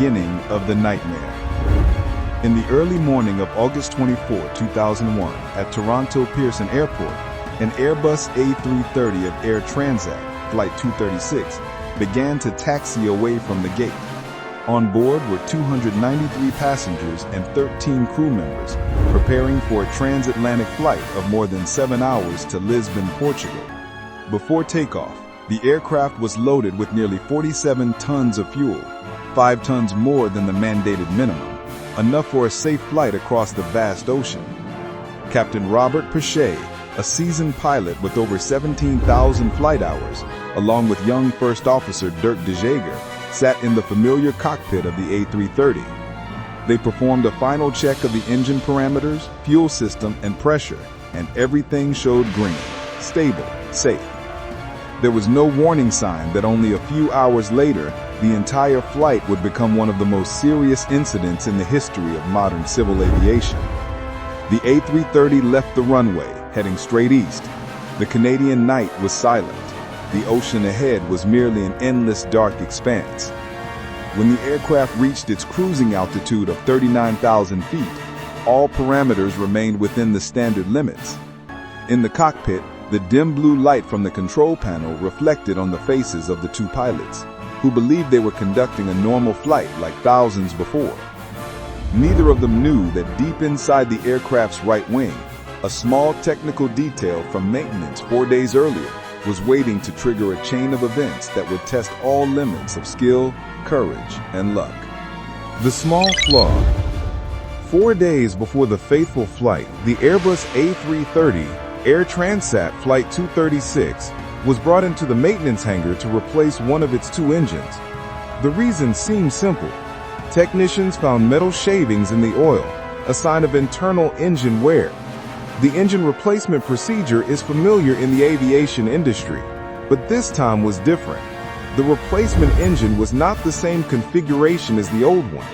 beginning of the nightmare. In the early morning of August 24, 2001, at Toronto Pearson Airport, an Airbus A330 of Air Transat, Flight 236, began to taxi away from the gate. On board were 293 passengers and 13 crew members, preparing for a transatlantic flight of more than 7 hours to Lisbon, Portugal. Before takeoff, the aircraft was loaded with nearly 47 tons of fuel, 5 tons more than the mandated minimum, enough for a safe flight across the vast ocean. Captain Robert Pichet, a seasoned pilot with over 17,000 flight hours, along with young First Officer Dirk de Jager, sat in the familiar cockpit of the A330. They performed a final check of the engine parameters, fuel system, and pressure, and everything showed green, stable, safe. There was no warning sign that only a few hours later, the entire flight would become one of the most serious incidents in the history of modern civil aviation. The A330 left the runway, heading straight east. The Canadian night was silent. The ocean ahead was merely an endless dark expanse. When the aircraft reached its cruising altitude of 39,000 feet, all parameters remained within the standard limits. In the cockpit, the dim blue light from the control panel reflected on the faces of the two pilots, who believed they were conducting a normal flight like thousands before. Neither of them knew that deep inside the aircraft's right wing, a small technical detail from maintenance 4 days earlier was waiting to trigger a chain of events that would test all limits of skill, courage, and luck. The small flaw. 4 days before the fateful flight, the Airbus A330 Air Transat Flight 236 was brought into the maintenance hangar to replace one of its 2 engines. The reason seemed simple. Technicians found metal shavings in the oil, a sign of internal engine wear. The engine replacement procedure is familiar in the aviation industry, but this time was different. The replacement engine was not the same configuration as the old one.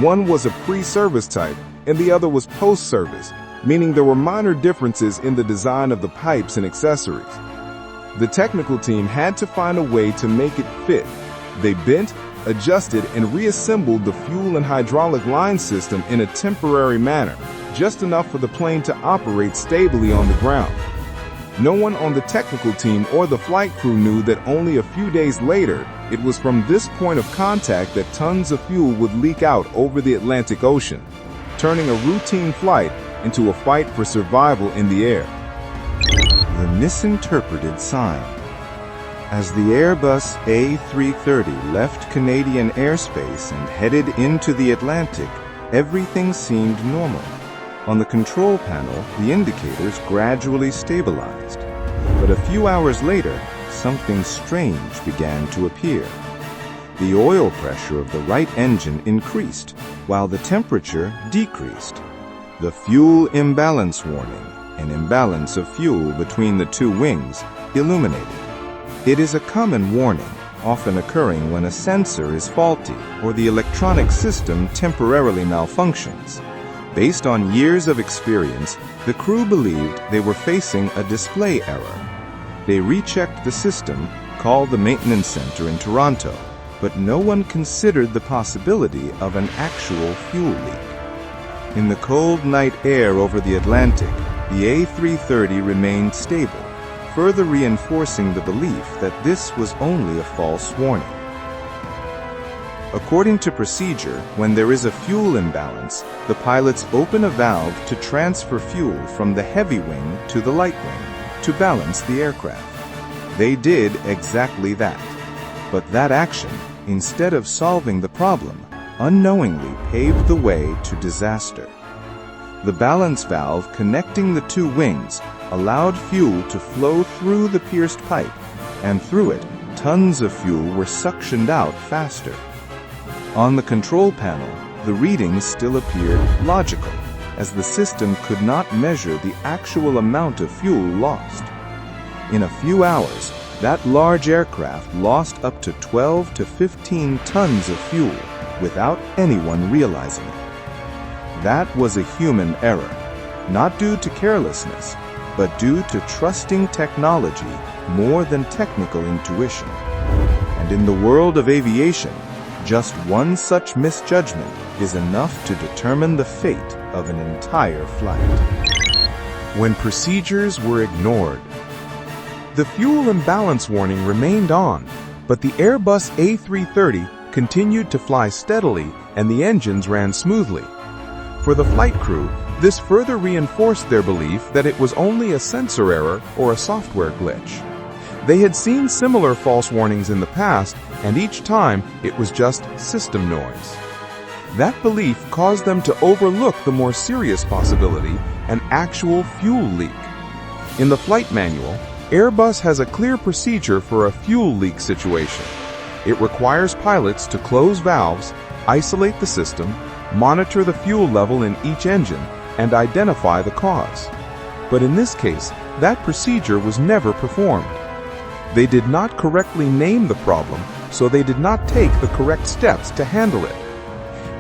One was a pre-service type, and the other was post-service, meaning there were minor differences in the design of the pipes and accessories. The technical team had to find a way to make it fit. They bent, adjusted, and reassembled the fuel and hydraulic line system in a temporary manner, just enough for the plane to operate stably on the ground. No one on the technical team or the flight crew knew that only a few days later, it was from this point of contact that tons of fuel would leak out over the Atlantic Ocean, turning a routine flight into a fight for survival in the air. The misinterpreted sign. As the Airbus A330 left Canadian airspace and headed into the Atlantic, everything seemed normal. On the control panel, the indicators gradually stabilized. But a few hours later, something strange began to appear. The oil pressure of the right engine increased, while the temperature decreased. The fuel imbalance warning, an imbalance of fuel between the 2 wings, illuminated. It is a common warning, often occurring when a sensor is faulty or the electronic system temporarily malfunctions. Based on years of experience, the crew believed they were facing a display error. They rechecked the system, called the maintenance center in Toronto, but no one considered the possibility of an actual fuel leak. In the cold night air over the Atlantic, the A330 remained stable, further reinforcing the belief that this was only a false warning. According to procedure, when there is a fuel imbalance, the pilots open a valve to transfer fuel from the heavy wing to the light wing to balance the aircraft. They did exactly that. But that action, instead of solving the problem, unknowingly paved the way to disaster. The balance valve connecting the 2 wings allowed fuel to flow through the pierced pipe, and through it, tons of fuel were suctioned out faster. On the control panel, the readings still appeared logical, as the system could not measure the actual amount of fuel lost. In a few hours, that large aircraft lost up to 12 to 15 tons of fuel without anyone realizing it. That was a human error, not due to carelessness, but due to trusting technology more than technical intuition. And in the world of aviation, Just one such misjudgment is enough to determine the fate of an entire flight. When procedures were ignored. The fuel imbalance warning remained on, but the Airbus A330 continued to fly steadily and the engines ran smoothly. For the flight crew, this further reinforced their belief that it was only a sensor error or a software glitch. They had seen similar false warnings in the past, and each time it was just system noise. That belief caused them to overlook the more serious possibility, an actual fuel leak. In the flight manual, Airbus has a clear procedure for a fuel leak situation. It requires pilots to close valves, isolate the system, monitor the fuel level in each engine, and identify the cause. But in this case, that procedure was never performed. They did not correctly name the problem, so they did not take the correct steps to handle it.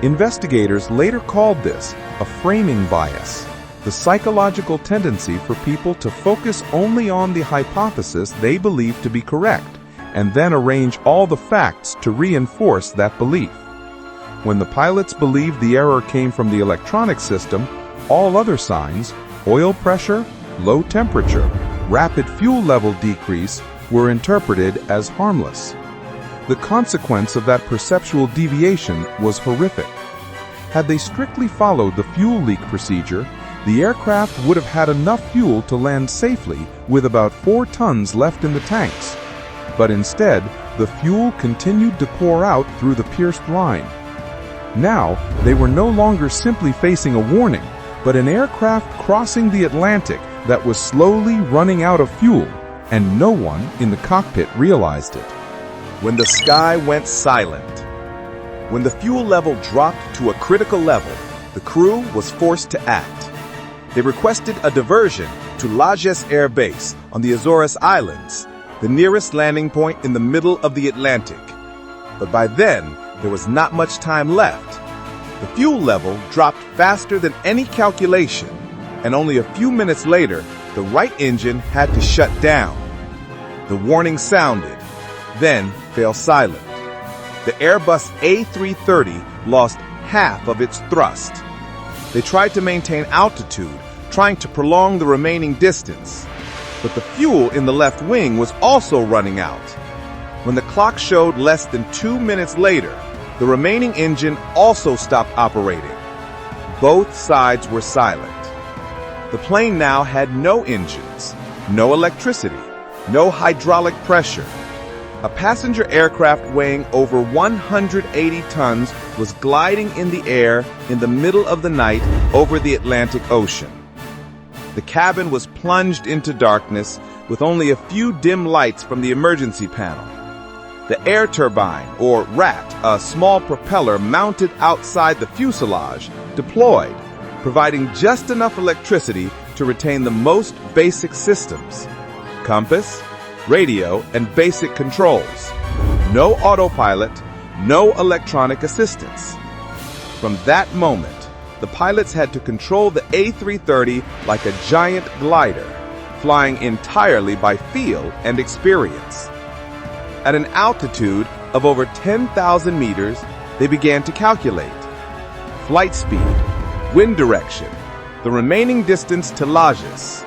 Investigators later called this a framing bias, the psychological tendency for people to focus only on the hypothesis they believe to be correct, and then arrange all the facts to reinforce that belief. When the pilots believed the error came from the electronic system, all other signs, oil pressure, low temperature, rapid fuel level decrease, were interpreted as harmless. The consequence of that perceptual deviation was horrific. Had they strictly followed the fuel leak procedure, the aircraft would have had enough fuel to land safely with about 4 tons left in the tanks. But instead, the fuel continued to pour out through the pierced line. Now, they were no longer simply facing a warning, but an aircraft crossing the Atlantic that was slowly running out of fuel, and no one in the cockpit realized it. When the sky went silent. When the fuel level dropped to a critical level, the crew was forced to act. They requested a diversion to Lajes Air Base on the Azores Islands, the nearest landing point in the middle of the Atlantic. But by then, there was not much time left. The fuel level dropped faster than any calculation, and only a few minutes later, the right engine had to shut down. The warning sounded, then fell silent. The Airbus A330 lost half of its thrust. They tried to maintain altitude, trying to prolong the remaining distance. But the fuel in the left wing was also running out. When the clock showed less than 2 minutes later, the remaining engine also stopped operating. Both sides were silent. The plane now had no engines, no electricity, no hydraulic pressure. A passenger aircraft weighing over 180 tons was gliding in the air in the middle of the night over the Atlantic Ocean. The cabin was plunged into darkness with only a few dim lights from the emergency panel. The air turbine, or RAT, a small propeller mounted outside the fuselage, deployed, providing just enough electricity to retain the most basic systems: compass, radio, and basic controls. No autopilot, no electronic assistance. From that moment, the pilots had to control the A330 like a giant glider, flying entirely by feel and experience. At an altitude of over 10,000 meters, they began to calculate flight speed, wind direction, the remaining distance to Lajes.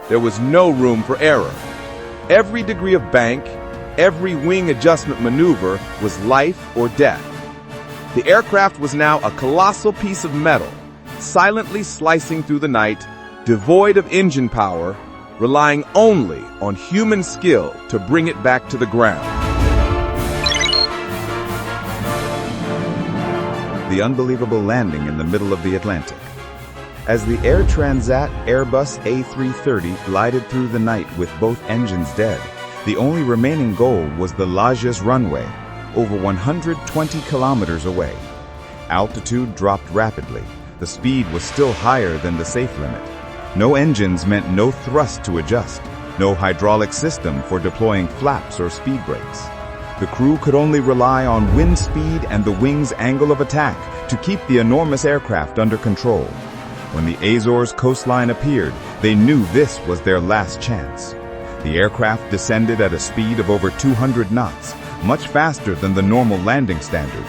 There was no room for error. Every degree of bank, every wing adjustment maneuver was life or death. The aircraft was now a colossal piece of metal, silently slicing through the night, devoid of engine power, relying only on human skill to bring it back to the ground. The unbelievable landing in the middle of the Atlantic. As the Air Transat Airbus A330 glided through the night with both engines dead, the only remaining goal was the Lajes runway, over 120 kilometers away. Altitude dropped rapidly. The speed was still higher than the safe limit. No engines meant no thrust to adjust, no hydraulic system for deploying flaps or speed brakes. The crew could only rely on wind speed and the wing's angle of attack to keep the enormous aircraft under control. When the Azores coastline appeared, they knew this was their last chance. The aircraft descended at a speed of over 200 knots, much faster than the normal landing standard.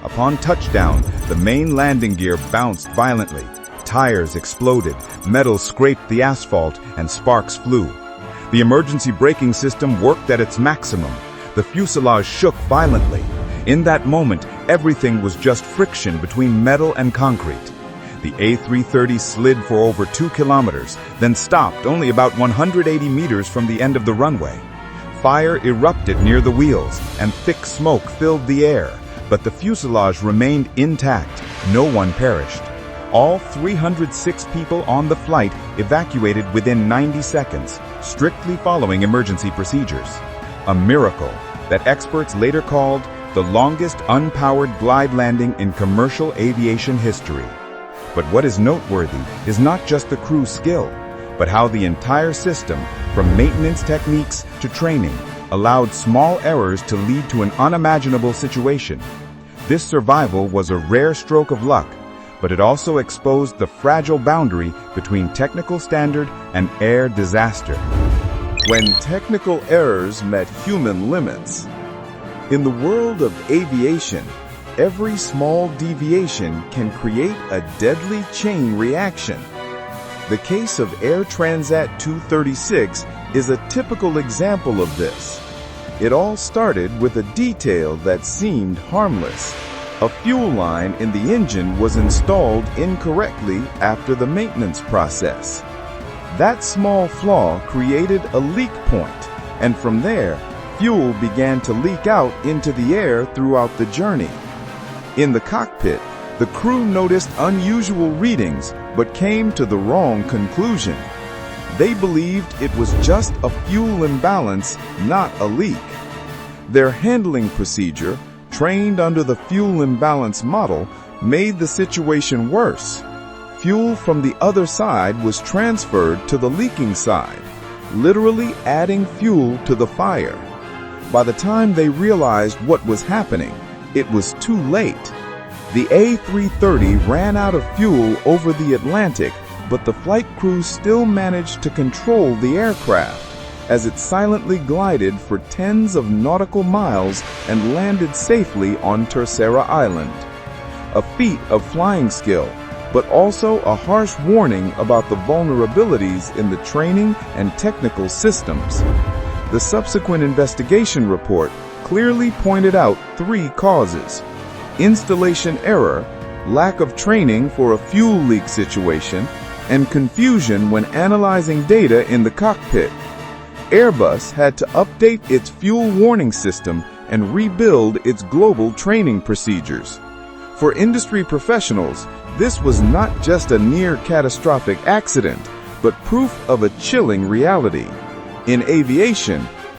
Upon touchdown, the main landing gear bounced violently. Tires exploded, metal scraped the asphalt, and sparks flew. The emergency braking system worked at its maximum. The fuselage shook violently. In that moment, everything was just friction between metal and concrete. The A330 slid for over 2 kilometers, then stopped only about 180 meters from the end of the runway. Fire erupted near the wheels, and thick smoke filled the air, but the fuselage remained intact. No one perished. All 306 people on the flight evacuated within 90 seconds, strictly following emergency procedures. A miracle that experts later called the longest unpowered glide landing in commercial aviation history. But what is noteworthy is not just the crew's skill, but how the entire system, from maintenance techniques to training, allowed small errors to lead to an unimaginable situation. This survival was a rare stroke of luck, but it also exposed the fragile boundary between technical standard and air disaster. When technical errors met human limits. In the world of aviation, every small deviation can create a deadly chain reaction. The case of Air Transat 236 is a typical example of this. It all started with a detail that seemed harmless. A fuel line in the engine was installed incorrectly after the maintenance process. That small flaw created a leak point, and from there, fuel began to leak out into the air throughout the journey. In the cockpit, the crew noticed unusual readings but came to the wrong conclusion. They believed it was just a fuel imbalance, not a leak. Their handling procedure, trained under the fuel imbalance model, made the situation worse. Fuel from the other side was transferred to the leaking side, literally adding fuel to the fire. By the time they realized what was happening, it was too late. The A330 ran out of fuel over the Atlantic, but the flight crew still managed to control the aircraft as it silently glided for tens of nautical miles and landed safely on Terceira Island. A feat of flying skill, but also a harsh warning about the vulnerabilities in the training and technical systems. The subsequent investigation report clearly pointed out 3 causes: installation error, lack of training for a fuel leak situation, and confusion when analyzing data in the cockpit. Airbus had to update its fuel warning system and rebuild its global training procedures. For industry professionals, this was not just a near-catastrophic accident, but proof of a chilling reality. In aviation,